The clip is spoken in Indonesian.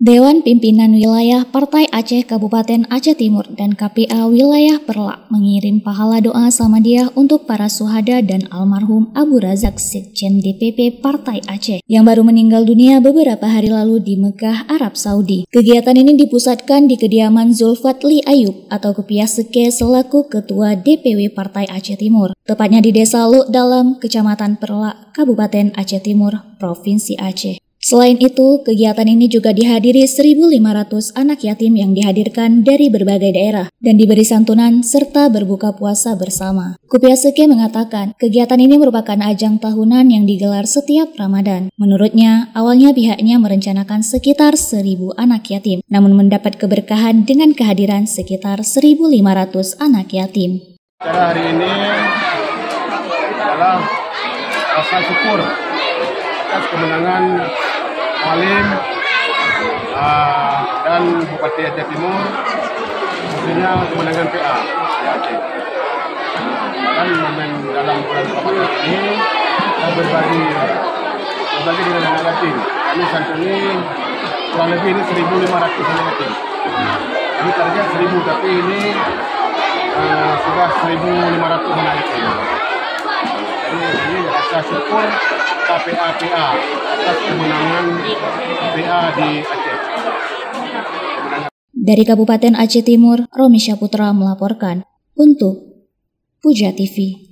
Dewan Pimpinan Wilayah Partai Aceh Kabupaten Aceh Timur dan KPA Wilayah Perlak mengirim pahala doa Samadiyah untuk para syuhada dan almarhum Abu Razak Sekjen DPP Partai Aceh yang baru meninggal dunia beberapa hari lalu di Mekah, Arab Saudi. Kegiatan ini dipusatkan di kediaman Zulfatli Ayub atau Kepiah Seke selaku Ketua DPW Partai Aceh Timur, tepatnya di Desa Luk Dalam, Kecamatan Perlak, Kabupaten Aceh Timur, Provinsi Aceh. Selain itu, kegiatan ini juga dihadiri 1.500 anak yatim yang dihadirkan dari berbagai daerah dan diberi santunan serta berbuka puasa bersama. Kepiah Seke mengatakan, kegiatan ini merupakan ajang tahunan yang digelar setiap Ramadan. Menurutnya, awalnya pihaknya merencanakan sekitar 1.000 anak yatim, namun mendapat keberkahan dengan kehadiran sekitar 1.500 anak yatim. Acara hari ini adalah rasa syukur atas kemenangan Halim dan Bupati Aceh Timur, khususnya kemenangan PA di Aceh. Dan dalam bulan Ramadan ini kita berbagi dengan anak yatim. Kami santuni kurang lebih ini 1.500 anak yatim. Kami target 1.000, tapi ini sudah 1.500 anak yatim. Ini rasa syukur KPA atas kemenangan PA di Aceh. Dari Kabupaten Aceh Timur, Romi Syaputra melaporkan untuk Puja TV.